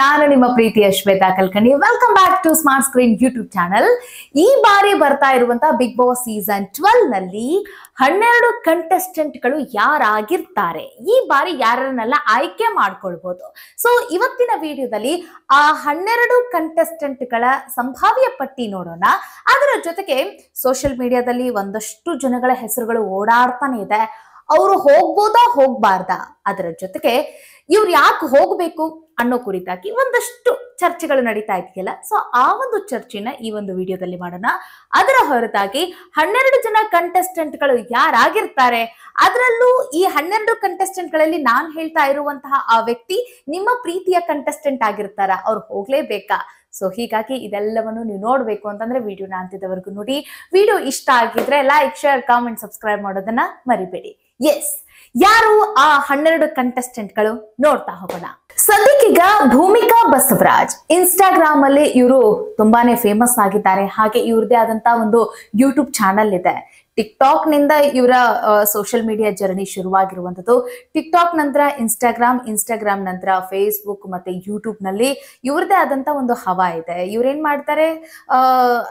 ನಾನು ನಿಮ್ಮ ಪ್ರೀತಿಯ Shweta Kalkani. Welcome back to smart screen YouTube channel. ಈ ಬಾರಿ ಬರ್ತಾ ಇರುವಂತಹ ಬಿಗ್ ಬಾಸ್ ಸೀಸನ್ 12 ನಲ್ಲಿ 12 ಕಂಟೆಸ್ಟೆಂಟ್ಗಳು ಯಾರಾಗಿರ್ತಾರೆ, ಈ ಬಾರಿ ಯಾರನ್ನೆಲ್ಲ ಆಯ್ಕೆ ಮಾಡ್ಕೊಳ್ಬಹುದು. ಸೊ ಇವತ್ತಿನ ವಿಡಿಯೋದಲ್ಲಿ ಆ 12 ಕಂಟೆಸ್ಟೆಂಟ್ಗಳ ಸಂಭಾವ್ಯ ಪಟ್ಟಿ ನೋಡೋಣ. ಅದರ ಜೊತೆಗೆ ಸೋಷಿಯಲ್ ಮೀಡಿಯಾದಲ್ಲಿ ಒಂದಷ್ಟು ಜನಗಳ ಹೆಸರುಗಳು ಓಡಾಡ್ತಾನೆ ಇದೆ. ಅವರು ಹೋಗ್ಬೋದಾ ಹೋಗ್ಬಾರ್ದಾ, ಅದರ ಜೊತೆಗೆ ಇವ್ರು ಯಾಕೆ ಹೋಗ್ಬೇಕು ಅನ್ನೋ ಕುರಿತಾಗಿ ಒಂದಷ್ಟು ಚರ್ಚೆಗಳು ನಡೀತಾ ಇದೆಯಲ್ಲ. ಸೊ ಆ ಒಂದು ಚರ್ಚೆನ ಈ ಒಂದು ವಿಡಿಯೋದಲ್ಲಿ ಮಾಡೋಣ. ಅದರ ಹೊರತಾಗಿ 12 ಜನ ಕಂಟೆಸ್ಟೆಂಟ್ಗಳು ಯಾರಾಗಿರ್ತಾರೆ, ಅದರಲ್ಲೂ ಈ 12 ಕಂಟೆಸ್ಟೆಂಟ್ಗಳಲ್ಲಿ ನಾನ್ ಹೇಳ್ತಾ ಇರುವಂತಹ ಆ ವ್ಯಕ್ತಿ ನಿಮ್ಮ ಪ್ರೀತಿಯ ಕಂಟೆಸ್ಟೆಂಟ್ ಆಗಿರ್ತಾರ, ಅವ್ರು ಹೋಗ್ಲೇಬೇಕಾ? ಸೊ ಹೀಗಾಗಿ ಇದೆಲ್ಲವನ್ನು ನೀವು ನೋಡ್ಬೇಕು ಅಂತಂದ್ರೆ ವಿಡಿಯೋನ ಅಂತ್ಯದವರೆಗೂ ನೋಡಿ. ವಿಡಿಯೋ ಇಷ್ಟ ಆಗಿದ್ರೆ ಲೈಕ್, ಶೇರ್, ಕಾಮೆಂಟ್, ಸಬ್ಸ್ಕ್ರೈಬ್ ಮಾಡೋದನ್ನ ಮರಿಬೇಡಿ. ಎಸ್, ಯಾರು ಆ 12 ಕಂಟೆಸ್ಟೆಂಟ್ಗಳು ನೋಡ್ತಾ ಹೋಗೋಣ. ಸದ್ಯಕ್ಕೀಗ ಭೂಮಿಕಾ ಬಸವರಾಜ್ ಇನ್ಸ್ಟಾಗ್ರಾಮ್ ಅಲ್ಲಿ ಇವರು ತುಂಬಾನೇ ಫೇಮಸ್ ಆಗಿದ್ದಾರೆ. ಹಾಗೆ ಇವ್ರದೇ ಆದಂತ ಒಂದು ಯೂಟ್ಯೂಬ್ ಚಾನಲ್ ಇದೆ. ಟಿಕ್ ಟಾಕ್ ನಿಂದ ಇವರ ಸೋಷಿಯಲ್ ಮೀಡಿಯಾ ಜರ್ನಿ ಶುರುವಾಗಿರುವಂತದ್ದು. ಟಿಕ್ ಟಾಕ್ ನಂತರ ಇನ್ಸ್ಟಾಗ್ರಾಮ್ ನಂತರ ಫೇಸ್ಬುಕ್ ಮತ್ತೆ ಯೂಟ್ಯೂಬ್ ನಲ್ಲಿ ಇವ್ರದೇ ಆದಂತ ಒಂದು ಹವಾ ಇದೆ. ಇವ್ರೇನ್ ಮಾಡ್ತಾರೆ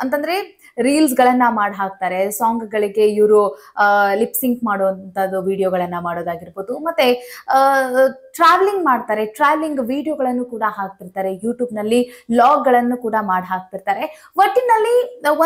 ಅಂತಂದ್ರೆ ರೀಲ್ಸ್ ಗಳನ್ನ ಮಾಡಿ ಹಾಕ್ತಾರೆ. ಸಾಂಗ್ ಗಳಿಗೆ ಇವರು ಲಿಪ್ಸಿಂಕ್ ಮಾಡುವಂತದ್ದು ವಿಡಿಯೋಗಳನ್ನ ಮಾಡೋದಾಗಿರ್ಬೋದು. ಮತ್ತೆ ಟ್ರಾವೆಲಿಂಗ್ ಮಾಡ್ತಾರೆ, ಟ್ರಾವೆಲಿಂಗ್ ವಿಡಿಯೋಗಳನ್ನು ಕೂಡ ಹಾಕ್ತಿರ್ತಾರೆ. ಯೂಟ್ಯೂಬ್ ನಲ್ಲಿ ಲಾಗ್ ಗಳನ್ನು ಕೂಡ ಮಾಡಿ ಹಾಕ್ತಿರ್ತಾರೆ. ಒಟ್ಟಿನಲ್ಲಿ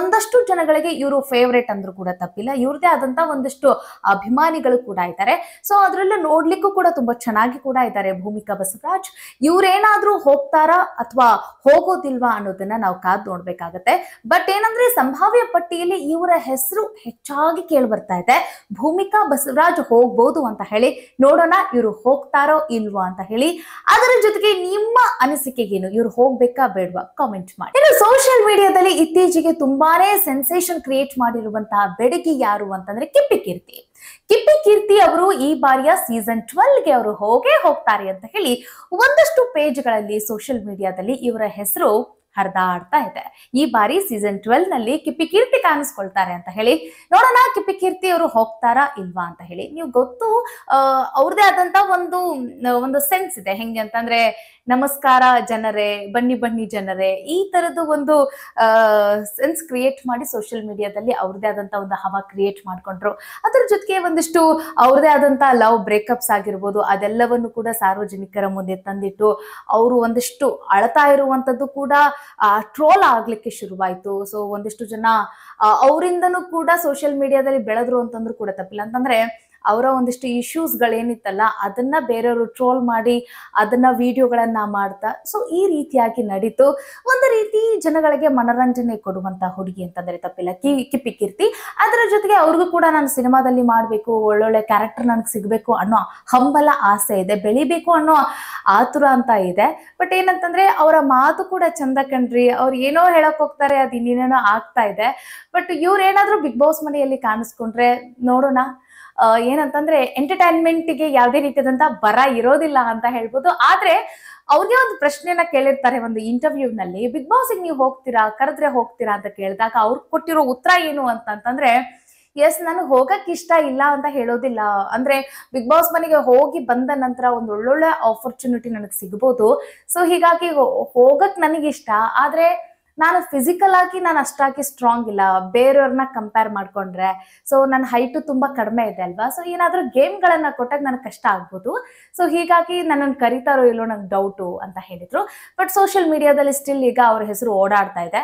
ಒಂದಷ್ಟು ಜನಗಳಿಗೆ ಇವರು ಫೇವ್ರೇಟ್ ಅಂದ್ರೂ ಕೂಡ ತಪ್ಪಿಲ್ಲ. ಇವ್ರದೇ ಆದಂತ ಒಂದಷ್ಟು ಅಭಿಮಾನಿಗಳು ಕೂಡ ಇದ್ದಾರೆ. ಸೊ ಅದ್ರಲ್ಲೂ ನೋಡ್ಲಿಕ್ಕೂ ಕೂಡ ತುಂಬಾ ಚೆನ್ನಾಗಿ ಕೂಡ ಇದ್ದಾರೆ ಭೂಮಿಕಾ ಬಸವರಾಜ್. ಇವ್ರೇನಾದ್ರೂ ಹೋಗ್ತಾರಾ ಅಥವಾ ಹೋಗೋದಿಲ್ವಾ ಅನ್ನೋದನ್ನ ನಾವು ಕಾದ್ ನೋಡ್ಬೇಕಾಗತ್ತೆ. ಬಟ್ ಏನಂದ್ರೆ ಸಂಭಾವ್ಯ ಪಟ್ಟಿಯಲ್ಲಿ ಇವರ ಹೆಸರು ಹೆಚ್ಚಾಗಿ ಕೇಳಿ ಬರ್ತಾ ಇದೆ. ಭೂಮಿಕಾ ಬಸವರಾಜ್ ಹೋಗ್ಬೋದು ಅಂತ ಹೇಳಿ. ನೋಡೋಣ ಇವರು ಹೋಗ್ತಾರೋ ಇಲ್ವಾ ಅಂತ ಹೇಳಿ. ಅದರ ಜೊತೆಗೆ ನಿಮ್ಮ ಅನಿಸಿಕೆಗೇನು, ಇವ್ರು ಹೋಗ್ಬೇಕಾ ಬೇಡ್ವಾ ಕಾಮೆಂಟ್ ಮಾಡಿ. ಇನ್ನು ಸೋಷಿಯಲ್ ಮೀಡಿಯಾದಲ್ಲಿ ಇತ್ತೀಚೆಗೆ ತುಂಬಾನೇ ಸೆನ್ಸೇಷನ್ ಕ್ರಿಯೇಟ್ ಮಾಡಿರುವಂತಹ ಬೆಡಗಿ ಯಾರು ಅಂತಂದ್ರೆ ಕಿಪ್ಪಿ ಕೀರ್ತಿ ಅವರು ಈ ಬಾರಿಯ ಸೀಸನ್ 12ಗೆ ಅವರು ಹೋಗ್ತಾರೆ ಅಂತ ಹೇಳಿ ಒಂದಷ್ಟು ಪೇಜ್ಗಳಲ್ಲಿ ಸೋಷಿಯಲ್ ಮೀಡಿಯಾದಲ್ಲಿ ಇವರ ಹೆಸರು ಹರಿದಾಡ್ತಾ ಇದೆ. ಈ ಬಾರಿ ಸೀಸನ್ 12 ನಲ್ಲಿ ಕಿಪ್ಪಿ ಕೀರ್ತಿ ಕಾಣಿಸ್ಕೊಳ್ತಾರೆ ಅಂತ ಹೇಳಿ. ನೋಡೋಣ ಕಿಪ್ಪಿ ಕೀರ್ತಿ ಅವರು ಹೋಗ್ತಾರಾ ಇಲ್ವಾ ಅಂತ ಹೇಳಿ. ನೀವು ಗೊತ್ತು, ಅವ್ರದೇ ಆದಂತ ಒಂದು ಸೆನ್ಸ್ ಇದೆ. ಹೆಂಗೆ ಅಂತಂದ್ರೆ ನಮಸ್ಕಾರ ಜನರೇ, ಬನ್ನಿ ಜನರೇ, ಈ ತರದ್ದು ಒಂದು ಸೆನ್ಸ್ ಕ್ರಿಯೇಟ್ ಮಾಡಿ ಸೋಷಿಯಲ್ ಮೀಡಿಯಾದಲ್ಲಿ ಅವ್ರದೇ ಆದಂತ ಒಂದು ಹವಾ ಕ್ರಿಯೇಟ್ ಮಾಡ್ಕೊಂಡ್ರು. ಅದರ ಜೊತೆಗೆ ಒಂದಿಷ್ಟು ಅವ್ರದೇ ಆದಂತ ಲವ್ ಬ್ರೇಕಪ್ಸ್ ಆಗಿರ್ಬೋದು, ಅದೆಲ್ಲವನ್ನು ಕೂಡ ಸಾರ್ವಜನಿಕರ ಮುಂದೆ ತಂದಿಟ್ಟು ಅವರು ಒಂದಿಷ್ಟು ಅಳ್ತಾ ಇರುವಂತದ್ದು ಕೂಡ ಟ್ರೋಲ್ ಆಗ್ಲಿಕ್ಕೆ ಶುರುವಾಯ್ತು. ಸೊ ಒಂದಿಷ್ಟು ಜನ ಅವರಿಂದನೂ ಕೂಡ ಸೋಷಿಯಲ್ ಮೀಡಿಯಾದಲ್ಲಿ ಬೆಳೆದ್ರು ಅಂತಂದ್ರೂ ಕೂಡ ತಪ್ಪಿಲ್ಲ. ಅಂತಂದ್ರೆ ಅವರ ಒಂದಿಷ್ಟು ಇಶ್ಯೂಸ್ ಗಳೇನಿತ್ತಲ್ಲ ಅದನ್ನ ಬೇರೆಯವರು ಟ್ರೋಲ್ ಮಾಡಿ ಅದನ್ನ ವಿಡಿಯೋಗಳನ್ನ ಮಾಡ್ತಾ, ಸೊ ಈ ರೀತಿಯಾಗಿ ನಡೀತು. ಒಂದು ರೀತಿ ಜನಗಳಿಗೆ ಮನರಂಜನೆ ಕೊಡುವಂತ ಹುಡುಗಿ ಅಂತಂದ್ರೆ ತಪ್ಪಿಲ್ಲ ಕಿಪ್ಪಿ ಕೀರ್ತಿ. ಅದರ ಜೊತೆಗೆ ಅವ್ರಿಗೂ ಕೂಡ ನಾನು ಸಿನಿಮಾದಲ್ಲಿ ಮಾಡ್ಬೇಕು, ಒಳ್ಳೊಳ್ಳೆ ಕ್ಯಾರೆಕ್ಟರ್ ನನಗೆ ಸಿಗ್ಬೇಕು ಅನ್ನೋ ಹಂಬಲ ಆಸೆ ಇದೆ, ಬೆಳಿಬೇಕು ಅನ್ನೋ ಆತುರ ಅಂತ ಇದೆ. ಬಟ್ ಏನಂತಂದ್ರೆ ಅವರ ಮಾತು ಕೂಡ ಚಂದ ಕಣ್ರಿ. ಅವ್ರು ಏನೋ ಹೇಳಕ್ ಹೋಗ್ತಾರೆ, ಅದು ಇನ್ನೇನೋ ಆಗ್ತಾ ಇದೆ. ಬಟ್ ಇವ್ರೇನಾದ್ರೂ ಬಿಗ್ ಬಾಸ್ ಮನೆಯಲ್ಲಿ ಕಾಣಿಸ್ಕೊಂಡ್ರೆ ನೋಡೋಣ. ಏನಂತಂದ್ರೆ ಎಂಟರ್ಟೈನ್ಮೆಂಟ್ಗೆ ಯಾವುದೇ ರೀತಿಯಾದಂತ ಬರ ಇರೋದಿಲ್ಲ ಅಂತ ಹೇಳ್ಬೋದು. ಆದ್ರೆ ಅವ್ರಿಗೆ ಒಂದು ಪ್ರಶ್ನೆಯನ್ನ ಕೇಳಿರ್ತಾರೆ ಒಂದು ಇಂಟರ್ವ್ಯೂ ನಲ್ಲಿ, ಬಿಗ್ ಬಾಸ್ ನೀವು ಹೋಗ್ತೀರಾ, ಕರೆದ್ರೆ ಹೋಗ್ತೀರಾ ಅಂತ ಕೇಳಿದಾಗ ಅವ್ರು ಕೊಟ್ಟಿರೋ ಉತ್ತರ ಏನು ಅಂತಂತಂದ್ರೆ, ಎಸ್ ನನಗೆ ಹೋಗಕ್ ಇಷ್ಟ ಇಲ್ಲ ಅಂತ ಹೇಳೋದಿಲ್ಲ. ಅಂದ್ರೆ ಬಿಗ್ ಬಾಸ್ ಮನೆಗೆ ಹೋಗಿ ಬಂದ ನಂತರ ಒಂದು ಒಳ್ಳೊಳ್ಳೆ ಆಪರ್ಚುನಿಟಿ ನನಗೆ ಸಿಗ್ಬೋದು. ಸೊ ಹೀಗಾಗಿ ಹೋಗಕ್ ನನಗಿಷ್ಟ. ಆದ್ರೆ ನಾನು ಫಿಸಿಕಲ್ ಆಗಿ ನಾನು ಅಷ್ಟಾಗಿ ಸ್ಟ್ರಾಂಗ್ ಇಲ್ಲ ಬೇರೆಯವ್ರನ್ನ ಕಂಪೇರ್ ಮಾಡ್ಕೊಂಡ್ರೆ. ಸೊ ನನ್ನ ಹೈಟು ತುಂಬಾ ಕಡಿಮೆ ಇದೆ ಅಲ್ವಾ. ಸೊ ಏನಾದ್ರೂ ಗೇಮ್ಗಳನ್ನ ಕೊಟ್ಟಾಗ ನನಗೆ ಕಷ್ಟ ಆಗ್ಬೋದು. ಸೊ ಹೀಗಾಗಿ ನನ್ನನ್ನು ಕರೀತಾರೋ ಇಲ್ಲೋ ನಂಗೆ ಡೌಟು ಅಂತ ಹೇಳಿದ್ರು. ಬಟ್ ಸೋಷಿಯಲ್ ಮೀಡಿಯಾದಲ್ಲಿ ಸ್ಟಿಲ್ ಈಗ ಅವ್ರ ಹೆಸರು ಓಡಾಡ್ತಾ ಇದೆ.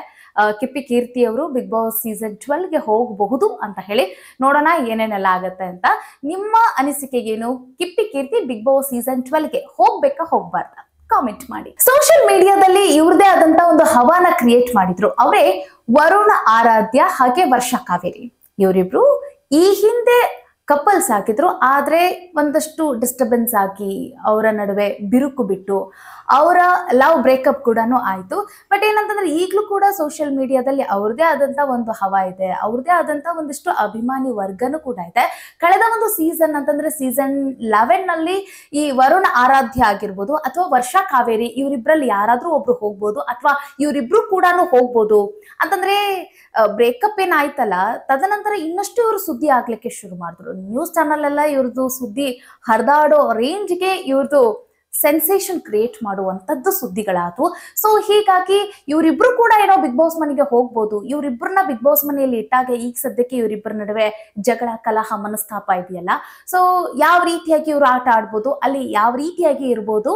ಕಿಪ್ಪಿ ಕೀರ್ತಿ ಅವರು ಬಿಗ್ ಬಾಸ್ ಸೀಸನ್ 12ಗೆ ಹೋಗಬಹುದು ಅಂತ ಹೇಳಿ. ನೋಡೋಣ ಏನೇನೆಲ್ಲ ಆಗತ್ತೆ ಅಂತ. ನಿಮ್ಮ ಅನಿಸಿಕೆಗೇನು? ಕಿಪ್ಪಿ ಕೀರ್ತಿ ಬಿಗ್ ಬಾಸ್ ಸೀಸನ್ 12ಗೆ ಹೋಗ್ಬೇಕಾ ಹೋಗ್ಬಾರ್ದಾ ಕಾಮೆಂಟ್ ಮಾಡಿ. ಸೋಷಿಯಲ್ ಮೀಡಿಯಾದಲ್ಲಿ ಇವ್ರದೇ ಆದಂತ ಒಂದು ಹವಾನ ಕ್ರಿಯೇಟ್ ಮಾಡಿದ್ರು. ಅವರೇ ವರುಣ ಆರಾಧ್ಯ ಹಾಗೆ ವರ್ಷಾ ಕಾವೇರಿ. ಇವರಿಬ್ರು ಈ ಹಿಂದೆ ಕಪಲ್ಸ್ ಆಗಿದ್ರು. ಆದ್ರೆ ಒಂದಷ್ಟು ಡಿಸ್ಟರ್ಬೆನ್ಸ್ ಆಗಿ ಅವರ ನಡುವೆ ಬಿರುಕು ಬಿಟ್ಟು ಅವರ ಲವ್ ಬ್ರೇಕಪ್ ಕೂಡ ಆಯ್ತು. ಬಟ್ ಏನಂತಂದ್ರೆ ಈಗಲೂ ಕೂಡ ಸೋಷಿಯಲ್ ಮೀಡಿಯಾದಲ್ಲಿ ಅವ್ರದೇ ಆದಂತ ಒಂದು ಹವಾ ಇದೆ, ಅವ್ರದೇ ಆದಂತ ಒಂದಿಷ್ಟು ಅಭಿಮಾನಿ ವರ್ಗನೂ ಕೂಡ ಇದೆ. ಕಳೆದ ಒಂದು ಸೀಸನ್ ಅಂತಂದ್ರೆ ಸೀಸನ್ 11 ನಲ್ಲಿ ಈ ವರುಣ ಆರಾಧ್ಯ ಆಗಿರ್ಬೋದು ಅಥವಾ ವರ್ಷಾ ಕಾವೇರಿ ಇವರಿಬ್ರಲ್ಲಿ ಯಾರಾದ್ರೂ ಒಬ್ರು ಹೋಗ್ಬೋದು, ಅಥವಾ ಇವರಿಬ್ರು ಕೂಡ ಹೋಗ್ಬೋದು. ಅಂತಂದ್ರೆ ಬ್ರೇಕಪ್ ಏನಾಯ್ತಲ್ಲ, ತದನಂತರ ಇನ್ನಷ್ಟು ಇವರು ಸುದ್ದಿ ಆಗ್ಲಿಕ್ಕೆ ಶುರು ಮಾಡಿದ್ರು. ನ್ಯೂಸ್ ಚಾನಲ್ ಎಲ್ಲ ಇವ್ರದ್ದು ಸುದ್ದಿ ಹರಿದಾಡೋ ರೇಂಜ್ಗೆ ಇವ್ರದ್ದು ಸೆನ್ಸೇಷನ್ ಕ್ರಿಯೇಟ್ ಮಾಡುವಂತದ್ದು ಸುದ್ದಿಗಳಾದವು. ಸೊ ಹೀಗಾಗಿ ಇವರಿಬ್ರು ಕೂಡ ಏನೋ ಬಿಗ್ ಬಾಸ್ ಮನೆಗೆ ಹೋಗ್ಬೋದು. ಇವರಿಬ್ಬರನ್ನ ಬಿಗ್ ಬಾಸ್ ಮನೆಯಲ್ಲಿ ಇಟ್ಟಾಗ ಈಗ ಸದ್ಯಕ್ಕೆ ಇವರಿಬ್ಬರ ನಡುವೆ ಜಗಳ, ಕಲಹ, ಮನಸ್ತಾಪ ಇದೆಯಲ್ಲ. ಸೊ ಯಾವ ರೀತಿಯಾಗಿ ಇವರು ಆಟ ಆಡ್ಬೋದು, ಅಲ್ಲಿ ಯಾವ ರೀತಿಯಾಗಿ ಇರ್ಬೋದು,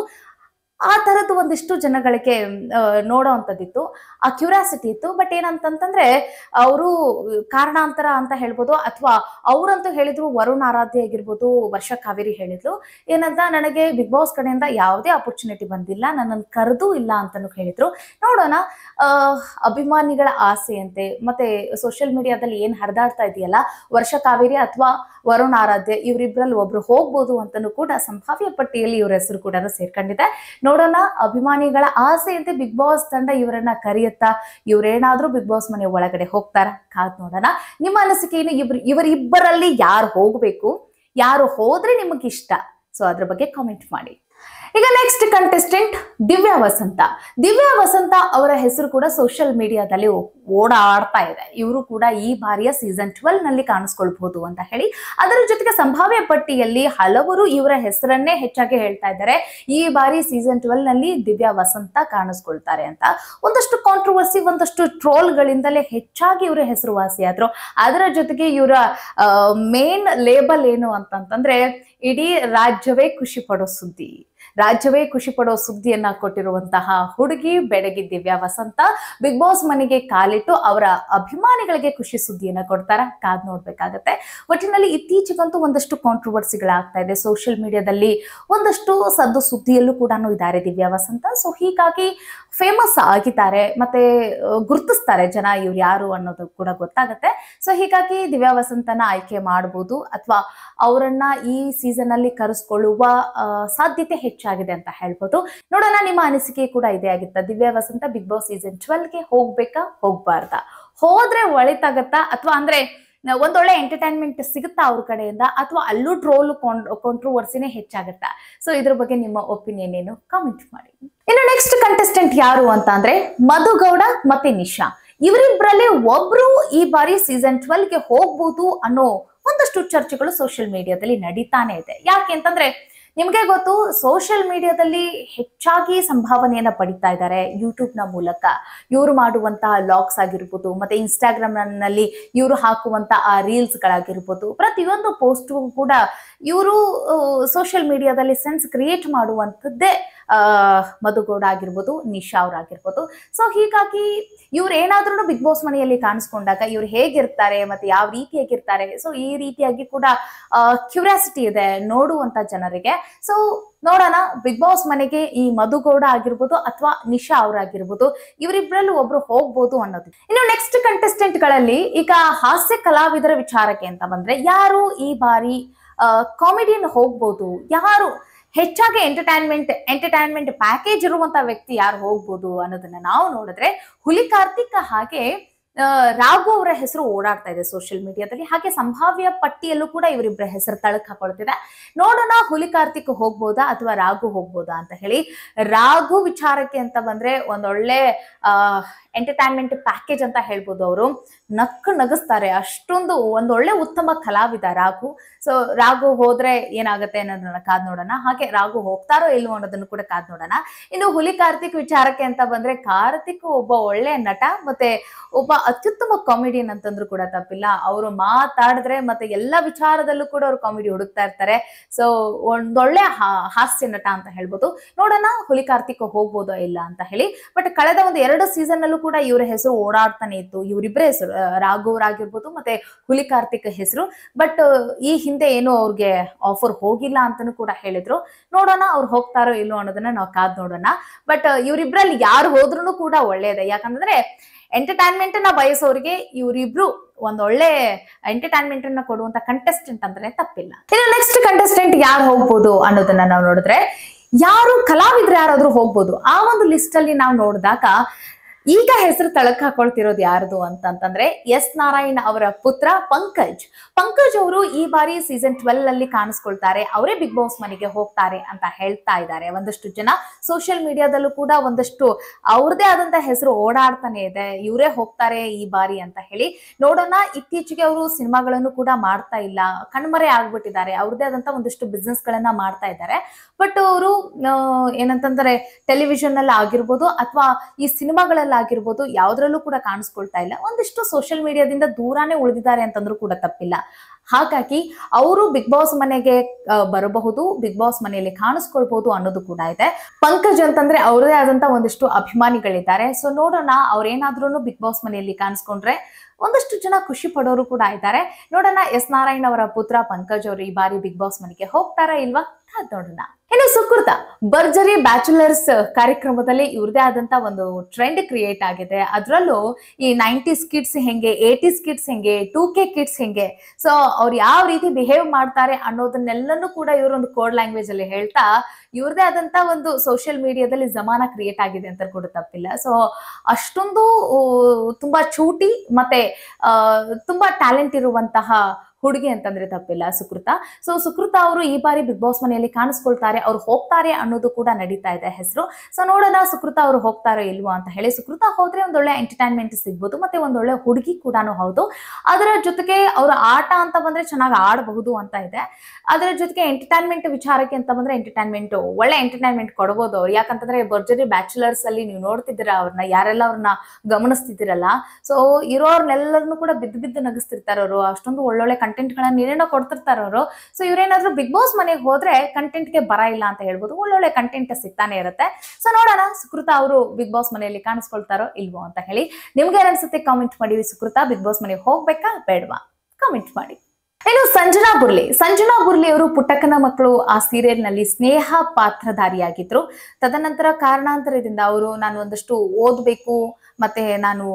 ಆ ತರದ್ದು ಒಂದಿಷ್ಟು ಜನಗಳಿಗೆ ನೋಡೋವಂಥದ್ದಿತ್ತು, ಆ ಕ್ಯೂರಿಯಾಸಿಟಿ ಇತ್ತು. ಬಟ್ ಏನಂತಂತಂದ್ರೆ ಅವರು ಕಾರಣಾಂತರ ಅಂತ ಹೇಳ್ಬೋದು, ಅಥವಾ ಅವರಂತೂ ಹೇಳಿದ್ರು, ವರುಣ್ ಆರಾಧ್ಯ ಆಗಿರ್ಬೋದು, ವರ್ಷ ಕಾವೇರಿ ಹೇಳಿದ್ರು ಏನಂತ, ನನಗೆ ಬಿಗ್ ಬಾಸ್ ಕಡೆಯಿಂದ ಯಾವುದೇ ಅಪರ್ಚುನಿಟಿ ಬಂದಿಲ್ಲ, ನನ್ನನ್ನು ಕರೆದೂ ಇಲ್ಲ ಅಂತಾನು ಹೇಳಿದ್ರು. ನೋಡೋಣ, ಅಭಿಮಾನಿಗಳ ಆಸೆಯಂತೆ ಮತ್ತೆ ಸೋಷಿಯಲ್ ಮೀಡಿಯಾದಲ್ಲಿ ಏನ್ ಹರಿದಾಡ್ತಾ ಇದೆಯಲ್ಲ, ವರ್ಷ ಕಾವೇರಿ ಅಥವಾ ವರುಣ್ ಆರಾಧ್ಯ ಇವರಿಬ್ಬರಲ್ಲಿ ಒಬ್ರು ಹೋಗ್ಬೋದು ಅಂತಾನು ಕೂಡ ಸಂಭಾವ್ಯ ಪಟ್ಟಿಯಲ್ಲಿ ಇವ್ರ ಹೆಸರು ಕೂಡ ಸೇರ್ಕೊಂಡಿದೆ. ನೋಡೋಣ, ಅಭಿಮಾನಿಗಳ ಆಸೆಯಂತೆ ಬಿಗ್ ಬಾಸ್ ತಂಡ ಇವರನ್ನ ಕರೆಯುತ್ತಾ, ಇವ್ರೇನಾದ್ರೂ ಬಿಗ್ ಬಾಸ್ ಮನೆ ಒಳಗಡೆ ಹೋಗ್ತಾರ, ಕಾದ್ ನೋಡೋಣ. ನಿಮ್ಮ ಅನಿಸಿಕೆ ಏನು? ಇವರಿಬ್ಬರಲ್ಲಿ ಯಾರು ಹೋಗ್ಬೇಕು, ಯಾರು ಹೋದ್ರೆ ನಿಮಗಿಷ್ಟ? ಸೊ ಅದ್ರ ಬಗ್ಗೆ ಕಾಮೆಂಟ್ ಮಾಡಿ. ಈಗ ನೆಕ್ಸ್ಟ್ ಕಂಟೆಸ್ಟೆಂಟ್ ದಿವ್ಯಾ ವಸಂತ. ದಿವ್ಯಾ ವಸಂತ ಅವರ ಹೆಸರು ಕೂಡ ಸೋಷಿಯಲ್ ಮೀಡಿಯಾದಲ್ಲಿ ಓಡಾಡ್ತಾ ಇದೆ. ಇವರು ಕೂಡ ಈ ಬಾರಿಯ ಸೀಸನ್ 12 ನಲ್ಲಿ ಕಾಣಿಸ್ಕೊಳ್ಬಹುದು ಅಂತ ಹೇಳಿ, ಅದರ ಜೊತೆಗೆ ಸಂಭಾವ್ಯ ಪಟ್ಟಿಯಲ್ಲಿ ಹಲವರು ಇವರ ಹೆಸರನ್ನೇ ಹೆಚ್ಚಾಗಿ ಹೇಳ್ತಾ ಇದ್ದಾರೆ. ಈ ಬಾರಿ ಸೀಸನ್ 12 ನಲ್ಲಿ ದಿವ್ಯಾ ವಸಂತ ಕಾಣಿಸ್ಕೊಳ್ತಾರೆ ಅಂತ. ಒಂದಷ್ಟು ಕಾಂಟ್ರವರ್ಸಿ, ಒಂದಷ್ಟು ಟ್ರೋಲ್ಗಳಿಂದಲೇ ಹೆಚ್ಚಾಗಿ ಇವರ ಹೆಸರುವಾಸಿಯಾದ್ರು. ಅದರ ಜೊತೆಗೆ ಇವರ ಮೇನ್ ಲೇಬಲ್ ಏನು ಅಂತಂತಂದ್ರೆ, ಇಡೀ ರಾಜ್ಯವೇ ಖುಷಿ ಪಡೋ ಸುದ್ದಿ, ರಾಜ್ಯವೇ ಖುಷಿ ಪಡೋ ಸುದ್ದಿಯನ್ನ ಕೊಟ್ಟಿರುವಂತಹ ಹುಡುಗಿ ಬೆಡಗಿ ದಿವ್ಯಾ ವಸಂತ ಬಿಗ್ ಬಾಸ್ ಮನೆಗೆ ಕಾಲಿಟ್ಟು ಅವರ ಅಭಿಮಾನಿಗಳಿಗೆ ಖುಷಿ ಸುದ್ದಿಯನ್ನ ಕೊಡ್ತಾರ, ಕಾದ್ ನೋಡ್ಬೇಕಾಗತ್ತೆ. ಒಟ್ಟಿನಲ್ಲಿ ಇತ್ತೀಚೆಗಂತೂ ಒಂದಷ್ಟು ಕಾಂಟ್ರವರ್ಸಿಗಳಾಗ್ತಾ ಇದೆ ಸೋಷಿಯಲ್ ಮೀಡಿಯಾದಲ್ಲಿ, ಒಂದಷ್ಟು ಸದ್ದು ಸುದ್ದಿಯಲ್ಲೂ ಕೂಡ ಇದ್ದಾರೆ ದಿವ್ಯಾ ವಸಂತ. ಸೊ ಹೀಗಾಗಿ ಫೇಮಸ್ ಆಗಿದ್ದಾರೆ, ಮತ್ತೆ ಗುರುತಿಸ್ತಾರೆ ಜನ ಇವ್ರು ಯಾರು ಅನ್ನೋದು ಕೂಡ ಗೊತ್ತಾಗತ್ತೆ. ಸೊ ಹೀಗಾಗಿ ದಿವ್ಯಾ ವಸಂತನ ಆಯ್ಕೆ ಮಾಡಬಹುದು, ಅಥವಾ ಅವರನ್ನ ಈ ಸೀಸನ್ ಅಲ್ಲಿ ಕರೆಸ್ಕೊಳ್ಳುವ ಸಾಧ್ಯತೆ ಹೆಚ್ಚಾಗಿದೆ ಅಂತ ಹೇಳ್ಬೋದು. ನೋಡೋಣ, ನಿಮ್ಮ ಅನಿಸಿಕೆ ಕೂಡ ಇದೇ ಆಗಿತ್ತ. ದಿವ್ಯಾ ವಸಂತ ಬಿಗ್ ಬಾಸ್ ಸೀಸನ್ 12ಗೆ ಹೋಗ್ಬೇಕಾ, ಹೋಗ್ಬಾರ್ದಾ? ಹೋದ್ರೆ ಒಳಿತಾಗತ್ತಾ, ಅಥವಾ ಅಂದ್ರೆ ಒಂದೊಳ್ಳೆ ಎಂಟರ್ಟೈನ್ಮೆಂಟ್ ಸಿಗುತ್ತಾ ಅವ್ರ ಕಡೆಯಿಂದ, ಅಥವಾ ಅಲ್ಲೂ ಟ್ರೋಲ್ ಕಾಂಟ್ರವರ್ಸಿನೇ ಹೆಚ್ಚಾಗತ್ತಾ? ಸೊ ಇದ್ರ ಬಗ್ಗೆ ನಿಮ್ಮ ಒಪಿನಿಯನ್ ಏನು, ಕಾಮೆಂಟ್ ಮಾಡಿ. ಇನ್ನು ನೆಕ್ಸ್ಟ್ ಕಂಟೆಸ್ಟೆಂಟ್ ಯಾರು ಅಂತ ಅಂದ್ರೆ ಮಧುಗೌಡ ಮತ್ತೆ ನಿಶಾ. ಇವರಿಬ್ಬರಲ್ಲಿ ಒಬ್ರು ಈ ಬಾರಿ ಸೀಸನ್ 12ಗೆ ಹೋಗ್ಬೋದು ಅನ್ನೋ ಒಂದಷ್ಟು ಚರ್ಚೆಗಳು ಸೋಷಿಯಲ್ ಮೀಡಿಯಾದಲ್ಲಿ ನಡೀತಾನೆ ಇದೆ. ಯಾಕೆ ಅಂತಂದ್ರೆ, ನಿಮ್ಗೆ ಗೊತ್ತು, ಸೋಷಿಯಲ್ ಮೀಡಿಯಾದಲ್ಲಿ ಹೆಚ್ಚಾಗಿ ಸಂಭಾವನೆಯನ್ನ ಪಡಿತಾ ಇದ್ದಾರೆ ಯೂಟ್ಯೂಬ್ ನ ಮೂಲಕ. ಇವರು ಮಾಡುವಂತಹ ಲಾಗ್ಸ್ ಆಗಿರ್ಬೋದು, ಮತ್ತೆ ಇನ್ಸ್ಟಾಗ್ರಾಮ್ ನಲ್ಲಿ ಇವರು ಹಾಕುವಂತ ಆ ರೀಲ್ಸ್ ಗಳಾಗಿರ್ಬೋದು, ಪ್ರತಿಯೊಂದು ಪೋಸ್ಟ್ ಕೂಡ ಇವರು ಸೋಷಿಯಲ್ ಮೀಡಿಯಾದಲ್ಲಿ ಸೆನ್ಸ್ ಕ್ರಿಯೇಟ್ ಮಾಡುವಂಥದ್ದೇ ಮಧುಗೌಡ ಆಗಿರ್ಬೋದು, ನಿಶಾ ಅವ್ರಾಗಿರ್ಬೋದು. ಸೊ ಹೀಗಾಗಿ ಇವ್ರು ಏನಾದ್ರೂ ಬಿಗ್ ಬಾಸ್ ಮನೆಯಲ್ಲಿ ಕಾಣಿಸ್ಕೊಂಡಾಗ ಇವ್ರು ಹೇಗಿರ್ತಾರೆ, ಮತ್ತೆ ಯಾವ ರೀತಿಯಾಗಿರ್ತಾರೆ, ಸೊ ಈ ರೀತಿಯಾಗಿ ಕೂಡ ಕ್ಯೂರಿಯಾಸಿಟಿ ಇದೆ ನೋಡುವಂತ ಜನರಿಗೆ. ಸೊ ನೋಡೋಣ, ಬಿಗ್ ಬಾಸ್ ಮನೆಗೆ ಈ ಮಧುಗೌಡ ಆಗಿರ್ಬೋದು ಅಥವಾ ನಿಶಾ ಅವರಾಗಿರ್ಬೋದು, ಇವರಿಬ್ಬರಲ್ಲೂ ಒಬ್ರು ಹೋಗ್ಬೋದು ಅನ್ನೋದು. ಇನ್ನು ನೆಕ್ಸ್ಟ್ ಕಂಟೆಸ್ಟೆಂಟ್ ಗಳಲ್ಲಿ ಈಗ ಹಾಸ್ಯ ಕಲಾವಿದರ ವಿಚಾರಕ್ಕೆ ಅಂತ ಬಂದ್ರೆ, ಯಾರು ಈ ಬಾರಿ ಕಾಮಿಡಿಯನ್ ಹೋಗ್ಬೋದು, ಯಾರು ಹೆಚ್ಚಾಗಿ ಎಂಟರ್ಟೈನ್ಮೆಂಟ್ ಪ್ಯಾಕೇಜ್ ಇರುವಂತ ವ್ಯಕ್ತಿ ಯಾರು ಹೋಗ್ಬೋದು ಅನ್ನೋದನ್ನ ನಾವು ನೋಡಿದ್ರೆ, ಹುಲಿ ಕಾರ್ತಿಕ್ ಹಾಗೆ ರಾಘು ಅವರ ಹೆಸರು ಓಡಾಡ್ತಾ ಇದೆ ಸೋಷಿಯಲ್ ಮೀಡಿಯಾದಲ್ಲಿ. ಹಾಗೆ ಸಂಭಾವ್ಯ ಪಟ್ಟಿಯಲ್ಲೂ ಕೂಡ ಇವರಿಬ್ಬರ ಹೆಸರು ತಳಕ್ ಹಾಕೊಳ್ತಿದೆ. ನೋಡೋಣ, ಹುಲಿ ಕಾರ್ತಿಕ್ ಹೋಗ್ಬೋದಾ ಅಥವಾ ರಾಘು ಹೋಗ್ಬೋದಾ ಅಂತ ಹೇಳಿ. ರಾಘು ವಿಚಾರಕ್ಕೆ ಅಂತ ಬಂದ್ರೆ ಒಂದೊಳ್ಳೆ ಎಂಟರ್ಟೈನ್ಮೆಂಟ್ ಪ್ಯಾಕೇಜ್ ಅಂತ ಹೇಳ್ಬೋದು. ಅವರು ನಗಿಸ್ತಾರೆ, ಅಷ್ಟೊಂದು ಒಂದೊಳ್ಳೆ ಉತ್ತಮ ಕಲಾವಿದ ರಾಘು. ಸೊ ರಾಘು ಹೋದ್ರೆ ಏನಾಗುತ್ತೆ ಅನ್ನೋದನ್ನ ಕಾದ್ ನೋಡೋಣ. ಹಾಗೆ ರಾಘು ಹೋಗ್ತಾರೋ ಇಲ್ವೋ ಅನ್ನೋದನ್ನು ಕೂಡ ಕಾದ್ ನೋಡೋಣ. ಇನ್ನು ಹುಲಿ ಕಾರ್ತಿಕ್ ವಿಚಾರಕ್ಕೆ ಅಂತ ಬಂದ್ರೆ, ಕಾರ್ತಿಕ್ ಒಬ್ಬ ಒಳ್ಳೆ ನಟ ಮತ್ತೆ ಒಬ್ಬ ಅತ್ಯುತ್ತಮ ಕಾಮಿಡಿಯನ್ ಅಂತಂದ್ರೂ ಕೂಡ ತಪ್ಪಿಲ್ಲ. ಅವರು ಮಾತಾಡಿದ್ರೆ ಮತ್ತೆ ಎಲ್ಲಾ ವಿಚಾರದಲ್ಲೂ ಕೂಡ ಅವ್ರು ಕಾಮಿಡಿ ಹುಡುಕ್ತಾ ಇರ್ತಾರೆ. ಸೊ ಒಂದೊಳ್ಳೆ ಹಾಸ್ಯ ನಟ ಅಂತ ಹೇಳ್ಬೋದು. ನೋಡೋಣ, ಹುಲಿ ಕಾರ್ತಿಕ್ ಹೋಗ್ಬೋದೋ ಇಲ್ಲ ಅಂತ ಹೇಳಿ. ಬಟ್ ಕಳೆದ ಒಂದು 2 ಸೀಸನ್ ಅಲ್ಲೂ ಕೂಡ ಇವರ ಹೆಸರು ಓಡಾಡ್ತಾನೆ ಇತ್ತು, ಇವರಿಬ್ಬರ ಹೆಸರು, ರಾಘು ಅವರಾಗಿರ್ಬೋದು ಮತ್ತೆ ಹುಲಿ ಕಾರ್ತಿಕ್ ಹೆಸರು. ಬಟ್ ಈ ಹಿಂದೆ ಏನು ಅವ್ರಿಗೆ ಆಫರ್ ಹೋಗಿಲ್ಲ ಅಂತಾನು ಕೂಡ ಹೇಳಿದ್ರು. ನೋಡೋಣ, ಅವ್ರು ಹೋಗ್ತಾರೋ ಇಲ್ಲೋ ಅನ್ನೋದನ್ನ ನಾವು ಕಾದ್ ನೋಡೋಣ. ಬಟ್ ಇವರಿಬ್ರಲ್ಲಿ ಯಾರು ಹೋದ್ರೂ ಕೂಡ ಒಳ್ಳೇದೇ. ಯಾಕಂದ್ರೆ ಎಂಟರ್ಟೈನ್ಮೆಂಟ್ ನ ಬಯಸೋರಿಗೆ ಇವರಿಬ್ರು ಒಂದೊಳ್ಳೆ ಎಂಟರ್ಟೈನ್ಮೆಂಟ್ ಅನ್ನ ಕೊಡುವಂತ ಕಂಟೆಸ್ಟೆಂಟ್ ಅಂದ್ರೆ ತಪ್ಪಿಲ್ಲ. ಇನ್ನು ನೆಕ್ಸ್ಟ್ ಕಂಟೆಸ್ಟೆಂಟ್ ಯಾರು ಹೋಗ್ಬೋದು ಅನ್ನೋದನ್ನ ನಾವು ನೋಡಿದ್ರೆ, ಯಾರು ಕಲಾವಿದ್ರು ಯಾರಾದ್ರೂ ಹೋಗ್ಬೋದು. ಆ ಒಂದು ಲಿಸ್ಟ್ ಅಲ್ಲಿ ನಾವು ನೋಡಿದಾಗ ಈಗ ಹೆಸರು ತಳಕ್ ಹಾಕೊಳ್ತಿರೋದು ಯಾರ್ದು ಅಂತಂತಂದ್ರೆ ಎಸ್ ನಾರಾಯಣ್ ಅವರ ಪುತ್ರ ಪಂಕಜ್ ಅವರು ಈ ಬಾರಿ ಸೀಸನ್ 12 ಅಲ್ಲಿ ಕಾಣಿಸ್ಕೊಳ್ತಾರೆ, ಅವರೇ ಬಿಗ್ ಬಾಸ್ ಮನೆಗೆ ಹೋಗ್ತಾರೆ ಅಂತ ಹೇಳ್ತಾ ಇದ್ದಾರೆ. ಒಂದಷ್ಟು ಜನ ಸೋಷಿಯಲ್ ಮೀಡಿಯಾದಲ್ಲೂ ಕೂಡ ಒಂದಷ್ಟು ಅವ್ರದೇ ಆದಂತ ಹೆಸರು ಓಡಾಡ್ತಾನೆ ಇದೆ, ಇವರೇ ಹೋಗ್ತಾರೆ ಈ ಬಾರಿ ಅಂತ ಹೇಳಿ. ನೋಡೋಣ, ಇತ್ತೀಚೆಗೆ ಅವರು ಸಿನಿಮಾಗಳನ್ನು ಕೂಡ ಮಾಡ್ತಾ ಇಲ್ಲ, ಕಣ್ಮರೆ ಆಗ್ಬಿಟ್ಟಿದ್ದಾರೆ, ಅವ್ರದೇ ಆದಂತ ಒಂದಷ್ಟು ಬಿಸ್ನೆಸ್ ಗಳನ್ನ ಮಾಡ್ತಾ ಇದ್ದಾರೆ. ಬಟ್ ಅವರು ಏನಂತಂದ್ರೆ ಟೆಲಿವಿಷನ್ ಅಲ್ಲಿ ಆಗಿರ್ಬೋದು ಅಥವಾ ಈ ಸಿನಿಮಾಗಳಲ್ಲಿ ಆಗಿರ್ಬೋದು ಯಾವ್ದ್ರಲ್ಲೂ ಕೂಡ ಕಾಣಿಸ್ಕೊಳ್ತಾ ಇಲ್ಲ, ಒಂದಿಷ್ಟು ಸೋಷಿಯಲ್ ಮೀಡಿಯಾದಿಂದ ದೂರಾನೇ ಉಳಿದಿದ್ದಾರೆ ಅಂತಂದ್ರೂ ಕೂಡ ತಪ್ಪಿಲ್ಲ. ಹಾಗಾಗಿ ಅವರು ಬಿಗ್ ಬಾಸ್ ಮನೆಗೆ ಬರಬಹುದು, ಬಿಗ್ ಬಾಸ್ ಮನೆಯಲ್ಲಿ ಕಾಣಿಸ್ಕೊಳ್ಬಹುದು ಅನ್ನೋದು ಕೂಡ ಇದೆ. ಪಂಕಜ್ ಅಂತಂದ್ರೆ ಅವರದೇ ಆದಂತ ಒಂದಿಷ್ಟು ಅಭಿಮಾನಿಗಳಿದ್ದಾರೆ. ಸೊ ನೋಡೋಣ, ಅವ್ರೇನಾದ್ರೂ ಬಿಗ್ ಬಾಸ್ ಮನೆಯಲ್ಲಿ ಕಾಣಿಸ್ಕೊಂಡ್ರೆ ಒಂದಷ್ಟು ಜನ ಖುಷಿ ಪಡೋರು ಕೂಡ ಇದ್ದಾರೆ. ನೋಡೋಣ, ಎಸ್ ನಾರಾಯಣ್ ಅವರ ಪುತ್ರ ಪಂಕಜ್ ಅವರು ಈ ಬಾರಿ ಬಿಗ್ ಬಾಸ್ ಮನೆಗೆ ಹೋಗ್ತಾರಾ ಇಲ್ವಾ ಕಾದ್ ನೋಡೋಣ. ಇನ್ನು ಸುಕೃತ ಭರ್ಜರಿ ಬ್ಯಾಚುಲರ್ಸ್ ಕಾರ್ಯಕ್ರಮದಲ್ಲಿ ಇವ್ರದೇ ಆದಂತ ಒಂದು ಟ್ರೆಂಡ್ ಕ್ರಿಯೇಟ್ ಆಗಿದೆ. ಅದರಲ್ಲೂ ಈ 90s ಕಿಡ್ಸ್ ಹೆಂಗೆ, 80s ಕಿಡ್ಸ್ ಹೆಂಗೆ, 2K ಕಿಡ್ಸ್ ಹೆಂಗೆ, ಸೊ ಅವ್ರು ಯಾವ ರೀತಿ ಬಿಹೇವ್ ಮಾಡ್ತಾರೆ ಅನ್ನೋದನ್ನೆಲ್ಲನೂ ಕೂಡ ಇವರೊಂದು ಕೋಡ್ ಲ್ಯಾಂಗ್ವೇಜ್ ಅಲ್ಲಿ ಹೇಳ್ತಾ ಇವ್ರದೇ ಆದಂತ ಒಂದು ಸೋಷಿಯಲ್ ಮೀಡಿಯಾದಲ್ಲಿ ಜಮಾನ ಕ್ರಿಯೇಟ್ ಆಗಿದೆ ಅಂತ ಕೂಡ ತಪ್ಪಿಲ್ಲ. ಸೊ ಅಷ್ಟೊಂದು ತುಂಬಾ ಚೂಟಿ ಮತ್ತೆ ತುಂಬಾ ಟ್ಯಾಲೆಂಟ್ ಇರುವಂತಹ ಹುಡುಗಿ ಅಂತಂದ್ರೆ ತಪ್ಪಿಲ್ಲ ಸುಕೃತ. ಸೊ ಸುಕೃತ ಅವರು ಈ ಬಾರಿ ಬಿಗ್ ಬಾಸ್ ಮನೆಯಲ್ಲಿ ಕಾಣಿಸ್ಕೊಳ್ತಾರೆ, ಅವ್ರು ಹೋಗ್ತಾರೆ ಅನ್ನೋದು ಕೂಡ ನಡೀತಾ ಇದೆ ಹೆಸರು. ಸೊ ನೋಡೋಣ ಸುಕೃತ ಅವರು ಹೋಗ್ತಾರೋ ಇಲ್ವೋ ಅಂತ ಹೇಳಿ. ಸುಕೃತ ಹೋದ್ರೆ ಒಂದೊಳ್ಳೆ ಎಂಟರ್ಟೈನ್ಮೆಂಟ್ ಸಿಗ್ಬೋದು, ಮತ್ತೆ ಒಂದೊಳ್ಳೆ ಹುಡುಗಿ ಕೂಡ ಹೌದು. ಅದರ ಜೊತೆಗೆ ಅವರ ಆಟ ಅಂತ ಬಂದ್ರೆ ಚೆನ್ನಾಗಿ ಆಡಬಹುದು ಅಂತ ಇದೆ. ಅದರ ಜೊತೆಗೆ ಎಂಟರ್ಟೈನ್ಮೆಂಟ್ ವಿಚಾರಕ್ಕೆ ಅಂತ ಬಂದ್ರೆ ಒಳ್ಳೆ ಎಂಟರ್ಟೈನ್ಮೆಂಟ್ ಕೊಡಬಹುದು ಅವ್ರು. ಯಾಕಂತಂದ್ರೆ ಭರ್ಜರಿ ಬ್ಯಾಚುಲರ್ಸ್ ಅಲ್ಲಿ ನೀವು ನೋಡ್ತಿದ್ದೀರಾ ಅವ್ರನ್ನ, ಯಾರೆಲ್ಲ ಅವ್ರನ್ನ ಗಮನಿಸ್ತಿದ್ದೀರಲ್ಲ, ಸೊ ಇರೋರ್ನೆಲ್ಲರನ್ನು ಕೂಡ ಬಿದ್ದು ನಗಿಸ್ತಿರ್ತಾರೆ ಅವರು. ಅಷ್ಟೊಂದು ಒಳ್ಳೊಳ್ಳೆ ಕಂಟೆಂಟ್ ಗಳನ್ನ ಏನೇನೋ ಕೊಡ್ತಿರ್ತಾರ ಅವರು. ಸೊ ಇವ್ರೇನಾದ್ರೂ ಬಿಗ್ ಬಾಸ್ ಮನೆಗೆ ಹೋದ್ರೆ ಕಂಟೆಂಟ್ ಗೆ ಬರ ಇಲ್ಲ ಅಂತ ಹೇಳ್ಬೋದು, ಒಳ್ಳೊಳ್ಳೆ ಕಂಟೆಂಟ್ ಸಿಗ್ತಾನೆ ಇರುತ್ತೆ. ಸೊ ನೋಡೋಣ ಸುಕೃತ ಅವರು ಬಿಗ್ ಬಾಸ್ ಮನೆಯಲ್ಲಿ ಕಾಣಿಸ್ಕೊಳ್ತಾರೋ ಇಲ್ವೋ ಅಂತ ಹೇಳಿ. ನಿಮ್ಗೆ ಏನ್ ಕಾಮೆಂಟ್ ಮಾಡಿ, ಸುಕೃತ ಬಿಗ್ ಬಾಸ್ ಮನೆಗೆ ಹೋಗ್ಬೇಕಾ ಬೇಡವಾ ಕಾಮೆಂಟ್ ಮಾಡಿ. ಇನ್ನು ಸಂಜನಾ ಬುರ್ಲಿ ಅವರು ಪುಟ್ಟಕ್ಕನ ಮಕ್ಕಳು ಆ ಸೀರಿಯಲ್ ನಲ್ಲಿ ಸ್ನೇಹ ಪಾತ್ರಧಾರಿಯಾಗಿದ್ರು. ತದನಂತರ ಕಾರಣಾಂತರದಿಂದ ಅವರು ನಾನು ಒಂದಷ್ಟು ಓದ್ಬೇಕು ಮತ್ತೆ ನಾನು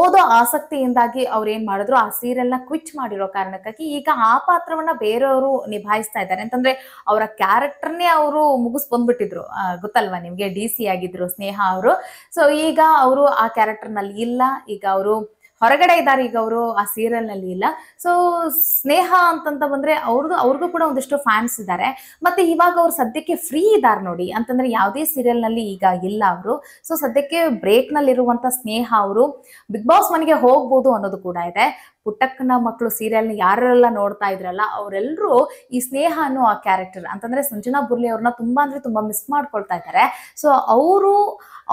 ಓದೋ ಆಸಕ್ತಿಯಿಂದಾಗಿ ಅವ್ರು ಏನ್ ಮಾಡಿದ್ರು, ಆ ಸೀರಿಯಲ್ ನ ಕ್ವಿಟ್ ಮಾಡಿರೋ ಕಾರಣಕ್ಕಾಗಿ ಈಗ ಆ ಪಾತ್ರವನ್ನ ಬೇರೆಯವರು ನಿಭಾಯಿಸ್ತಾ ಇದ್ದಾರೆ. ಅಂತಂದ್ರೆ ಅವರ ಕ್ಯಾರೆಕ್ಟರ್ನೇ ಅವರು ಮುಗಿಸ್ ಬಂದ್ಬಿಟ್ಟಿದ್ರು, ಗೊತ್ತಲ್ವಾ ನಿಮ್ಗೆ, DC ಆಗಿದ್ರು ಸ್ನೇಹ ಅವರು. ಸೊ ಈಗ ಅವರು ಆ ಕ್ಯಾರೆಕ್ಟರ್ ನಲ್ಲಿ ಇಲ್ಲ, ಈಗ ಅವರು ಹೊರಗಡೆ ಇದ್ದಾರೆ, ಈಗ ಅವರು ಆ ಸೀರಿಯಲ್ ನಲ್ಲಿ ಇಲ್ಲ. ಸೊ ಸ್ನೇಹ ಅಂತಂತ ಬಂದ್ರೆ ಅವ್ರಿಗೂ ಕೂಡ ಒಂದಿಷ್ಟು ಫ್ಯಾನ್ಸ್ ಇದ್ದಾರೆ. ಮತ್ತೆ ಇವಾಗ ಅವ್ರು ಸದ್ಯಕ್ಕೆ ಫ್ರೀ ಇದ್ದಾರೆ ನೋಡಿ, ಅಂತಂದ್ರೆ ಯಾವುದೇ ಸೀರಿಯಲ್ ನಲ್ಲಿ ಈಗ ಇಲ್ಲ ಅವರು. ಸೊ ಸದ್ಯಕ್ಕೆ ಬ್ರೇಕ್ ನಲ್ಲಿ ಇರುವಂತ ಸ್ನೇಹ ಅವರು ಬಿಗ್ ಬಾಸ್ ಮನೆಗೆ ಹೋಗ್ಬೋದು ಅನ್ನೋದು ಕೂಡ ಇದೆ. ಪುಟ್ಟಕ್ಕನ ಮಕ್ಕಳು ಸೀರಿಯಲ್ ಯಾರೆಲ್ಲ ನೋಡ್ತಾ ಇದ್ರಲ್ಲ ಅವರೆಲ್ಲರೂ ಈ ಸ್ನೇಹ ಅನ್ನೋ ಆ ಕ್ಯಾರೆಕ್ಟರ್ ಅಂತಂದ್ರೆ ಸಂಜನಾ ಬುರ್ಲಿ ಅವ್ರನ್ನ ತುಂಬಾ ಅಂದ್ರೆ ತುಂಬಾ ಮಿಸ್ ಮಾಡ್ಕೊಳ್ತಾ ಇದ್ದಾರೆ. ಸೊ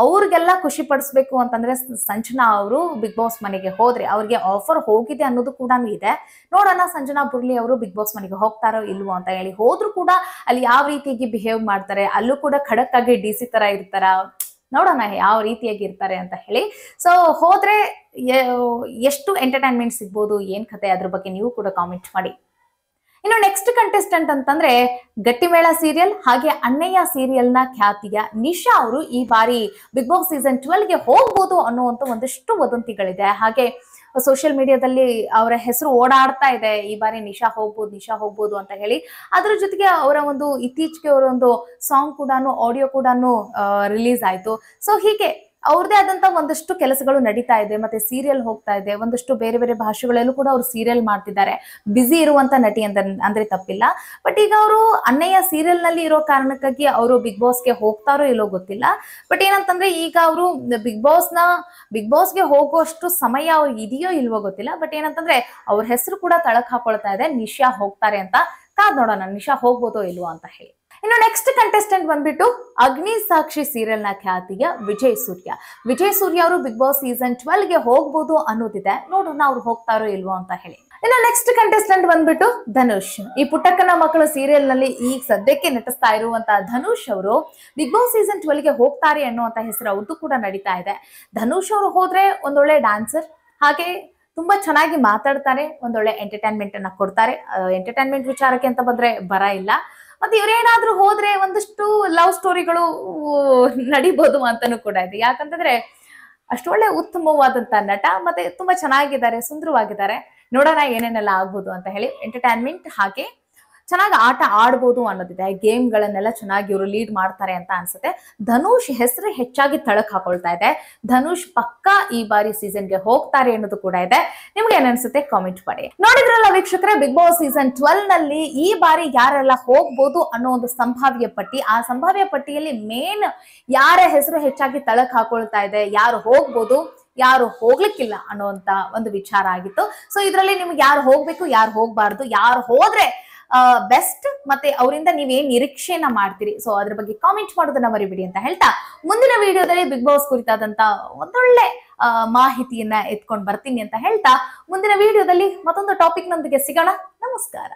ಅವ್ರಿಗೆಲ್ಲ ಖುಷಿ ಪಡಿಸ್ಬೇಕು ಅಂತಂದ್ರೆ ಸಂಜನಾ ಅವರು ಬಿಗ್ ಬಾಸ್ ಮನೆಗೆ ಹೋದ್ರೆ ಅವ್ರಿಗೆ ಆಫರ್ ಹೋಗಿದೆ ಅನ್ನೋದು ಕೂಡ ಇದೆ. ನೋಡೋಣ ಸಂಜನಾ ಬುರ್ಲಿ ಅವರು ಬಿಗ್ ಬಾಸ್ ಮನೆಗೆ ಹೋಗ್ತಾರೋ ಇಲ್ವೋ ಅಂತ ಹೇಳಿ. ಹೋದ್ರು ಕೂಡ ಅಲ್ಲಿ ಯಾವ ರೀತಿಯಾಗಿ ಬಿಹೇವ್ ಮಾಡ್ತಾರೆ, ಅಲ್ಲೂ ಕೂಡ ಖಡಕ್ ಆಗಿ DC ತರ ಇರ್ತಾರ, ನೋಡೋಣ ಯಾವ ರೀತಿಯಾಗಿ ಇರ್ತಾರೆ ಅಂತ ಹೇಳಿ. ಸೊ ಹೋದ್ರೆ ಎಷ್ಟು ಎಂಟರ್ಟೈನ್ಮೆಂಟ್ ಸಿಗ್ಬೋದು, ಏನ್ ಕತೆ, ಅದ್ರ ಬಗ್ಗೆ ನೀವು ಕೂಡ ಕಾಮೆಂಟ್ ಮಾಡಿ. ಇನ್ನು ನೆಕ್ಸ್ಟ್ ಕಂಟೆಸ್ಟೆಂಟ್ ಅಂತಂದ್ರೆ ಗಟ್ಟಿಮೇಳ ಸೀರಿಯಲ್ ಹಾಗೆ ಅಣ್ಣಯ್ಯ ಸೀರಿಯಲ್ ನ ಖ್ಯಾತಿಯ ನಿಶಾ ಅವರು ಈ ಬಾರಿ ಬಿಗ್ ಬಾಸ್ ಸೀಸನ್ 12 ಗೆ ಹೋಗ್ಬೋದು ಅನ್ನುವಂತ ಒಂದಷ್ಟು ವದಂತಿಗಳಿದೆ. ಹಾಗೆ ಸೋಷಿಯಲ್ ಮೀಡಿಯಾದಲ್ಲಿ ಅವರ ಹೆಸರು ಓಡಾಡ್ತಾ ಇದೆ, ಈ ಬಾರಿ ನಿಶಾ ಹೋಗ್ಬೋದು ಅಂತ ಹೇಳಿ. ಅದ್ರ ಜೊತೆಗೆ ಅವರ ಒಂದು ಇತ್ತೀಚೆಗೆ ಅವರ ಒಂದು ಸಾಂಗ್ ಕೂಡ, ಆಡಿಯೋ ಕೂಡ ರಿಲೀಸ್ ಆಯ್ತು. ಸೊ ಹೀಗೆ ಅವ್ರದೇ ಆದಂತ ಒಂದಷ್ಟು ಕೆಲಸಗಳು ನಡೀತಾ ಇದೆ, ಮತ್ತೆ ಸೀರಿಯಲ್ ಹೋಗ್ತಾ ಇದೆ, ಒಂದಷ್ಟು ಬೇರೆ ಬೇರೆ ಭಾಷೆಗಳಲ್ಲೂ ಕೂಡ ಅವ್ರು ಸೀರಿಯಲ್ ಮಾಡ್ತಿದ್ದಾರೆ. ಬ್ಯುಸಿ ಇರುವಂತ ನಟಿ ಅಂದ್ರೆ ತಪ್ಪಿಲ್ಲ. ಬಟ್ ಈಗ ಅವರು ಅಣ್ಣಯ್ಯ ಸೀರಿಯಲ್ ನಲ್ಲಿ ಇರೋ ಕಾರಣಕ್ಕಾಗಿ ಅವರು ಬಿಗ್ ಬಾಸ್ಗೆ ಹೋಗ್ತಾರೋ ಇಲ್ಲೋ ಗೊತ್ತಿಲ್ಲ. ಬಟ್ ಏನಂತಂದ್ರೆ ಈಗ ಅವರು ಬಿಗ್ ಬಾಸ್ಗೆ ಹೋಗುವಷ್ಟು ಸಮಯ ಅವ್ರಿಗೆ ಇದೆಯೋ ಇಲ್ವೋ ಗೊತ್ತಿಲ್ಲ. ಬಟ್ ಏನಂತಂದ್ರೆ ಅವ್ರ ಹೆಸರು ಕೂಡ ತಳಕ್ ಹಾಕೊಳ್ತಾ ಇದೆ, ನಿಶಾ ಹೋಗ್ತಾರೆ ಅಂತ. ಕಾದ್ ನೋಡೋಣ ನಿಶಾ ಹೋಗ್ಬೋದೋ ಇಲ್ವೋ ಅಂತ ಹೇಳಿ. ಇನ್ನು ನೆಕ್ಸ್ಟ್ ಕಂಟೆಸ್ಟೆಂಟ್ ಬಂದ್ಬಿಟ್ಟು ಅಗ್ನಿ ಸಾಕ್ಷಿ ಸೀರಿಯಲ್ ನ ಖ್ಯಾತಿಯ ವಿಜಯ್ ಸೂರ್ಯ ಅವರು ಬಿಗ್ ಬಾಸ್ ಸೀಸನ್ 12 ಗೆ ಹೋಗ್ಬೋದು ಅನ್ನೋದಿದೆ. ನೋಡೋಣ ಅವ್ರು ಹೋಗ್ತಾರೋ ಇಲ್ವೋ ಅಂತ ಹೇಳಿ. ಇನ್ನು ನೆಕ್ಸ್ಟ್ ಕಂಟೆಸ್ಟೆಂಟ್ ಬಂದ್ಬಿಟ್ಟು ಧನುಷ್. ಈ ಪುಟ್ಟಕ್ಕನ ಮಕ್ಕಳು ಸೀರಿಯಲ್ ನಲ್ಲಿ ಈಗ ಸದ್ಯಕ್ಕೆ ನಟಿಸ್ತಾ ಇರುವಂತಹ ಧನುಷ್ ಅವರು ಬಿಗ್ ಬಾಸ್ ಸೀಸನ್ 12 ಗೆ ಹೋಗ್ತಾರೆ ಅನ್ನುವಂತ ಹೆಸರು ಅವ್ರದ್ದು ಕೂಡ ನಡೀತಾ ಇದೆ. ಧನುಷ್ ಅವರು ಹೋದ್ರೆ ಒಂದೊಳ್ಳೆ ಡ್ಯಾನ್ಸರ್, ಹಾಗೆ ತುಂಬಾ ಚೆನ್ನಾಗಿ ಮಾತಾಡ್ತಾರೆ, ಒಂದೊಳ್ಳೆ ಎಂಟರ್ಟೈನ್ಮೆಂಟ್ ಅನ್ನ ಕೊಡ್ತಾರೆ. ಎಂಟರ್ಟೈನ್ಮೆಂಟ್ ವಿಚಾರಕ್ಕೆ ಅಂತ ಬಂದ್ರೆ ಬರ ಇಲ್ಲ. ಮತ್ತೆ ಇವ್ರೇನಾದ್ರೂ ಹೋದ್ರೆ ಒಂದಷ್ಟು ಲವ್ ಸ್ಟೋರಿಗಳು ನಡಿಬಹುದು ಅಂತಾನು ಕೂಡ ಇದೆ. ಯಾಕಂತಂದ್ರೆ ಅಷ್ಟೊಳ್ಳೆ ಉತ್ತಮವಾದಂತ ನಟ, ಮತ್ತೆ ತುಂಬಾ ಚೆನ್ನಾಗಿದ್ದಾರೆ, ಸುಂದರವಾಗಿದ್ದಾರೆ. ನೋಡೋಣ ಏನೇನೆಲ್ಲ ಆಗ್ಬೋದು ಅಂತ ಹೇಳಿ. ಎಂಟರ್ಟೈನ್ಮೆಂಟ್ ಹಾಗೆ ಚೆನ್ನಾಗಿ ಆಟ ಆಡ್ಬೋದು ಅನ್ನೋದಿದೆ. ಗೇಮ್ಗಳನ್ನೆಲ್ಲ ಚೆನ್ನಾಗಿ ಇವರು ಲೀಡ್ ಮಾಡ್ತಾರೆ ಅಂತ ಅನ್ಸುತ್ತೆ. ಧನುಷ್ ಹೆಸರು ಹೆಚ್ಚಾಗಿ ತಳಕ್ ಹಾಕೊಳ್ತಾ ಇದೆ. ಧನುಷ್ ಪಕ್ಕಾ ಈ ಬಾರಿ ಸೀಸನ್ಗೆ ಹೋಗ್ತಾರೆ ಅನ್ನೋದು ಕೂಡ ಇದೆ. ನಿಮ್ಗೆ ಏನ್ ಅನ್ಸುತ್ತೆ ಕಾಮೆಂಟ್ ಮಾಡಿ. ನೋಡಿದ್ರಲ್ಲ ವೀಕ್ಷಕರೇ, ಬಿಗ್ ಬಾಸ್ ಸೀಸನ್ 12 ನಲ್ಲಿ ಈ ಬಾರಿ ಯಾರೆಲ್ಲ ಹೋಗ್ಬೋದು ಅನ್ನೋ ಒಂದು ಸಂಭಾವ್ಯ ಪಟ್ಟಿ. ಆ ಸಂಭಾವ್ಯ ಪಟ್ಟಿಯಲ್ಲಿ ಮೇನ್ ಯಾರ ಹೆಸರು ಹೆಚ್ಚಾಗಿ ತಳಕ್ ಹಾಕೊಳ್ತಾ ಇದೆ, ಯಾರು ಹೋಗ್ಬೋದು ಯಾರು ಹೋಗ್ಲಿಕ್ಕಿಲ್ಲ ಅನ್ನುವಂತ ಒಂದು ವಿಚಾರ ಆಗಿತ್ತು. ಸೊ ಇದರಲ್ಲಿ ನಿಮ್ಗೆ ಯಾರು ಹೋಗ್ಬೇಕು, ಯಾರು ಹೋಗ್ಬಾರ್ದು, ಯಾರು ಹೋದ್ರೆ ಬೆಸ್ಟ್, ಮತ್ತೆ ಅವರಿಂದ ನೀವೇನ್ ನಿರೀಕ್ಷೆನ ಮಾಡ್ತೀರಿ, ಸೊ ಅದ್ರ ಬಗ್ಗೆ ಕಾಮೆಂಟ್ ಮಾಡೋದನ್ನ ಮರಿಬಿಡಿ ಅಂತ ಹೇಳ್ತಾ, ಮುಂದಿನ ವಿಡಿಯೋದಲ್ಲಿ ಬಿಗ್ ಬಾಸ್ ಕುರಿತಾದಂತ ಒಂದೊಳ್ಳೆ ಮಾಹಿತಿಯನ್ನ ಎತ್ಕೊಂಡು ಬರ್ತೀನಿ ಅಂತ ಹೇಳ್ತಾ, ಮುಂದಿನ ವಿಡಿಯೋದಲ್ಲಿ ಮತ್ತೊಂದು ಟಾಪಿಕ್ ನೊಂದಿಗೆ ಸಿಗೋಣ. ನಮಸ್ಕಾರ.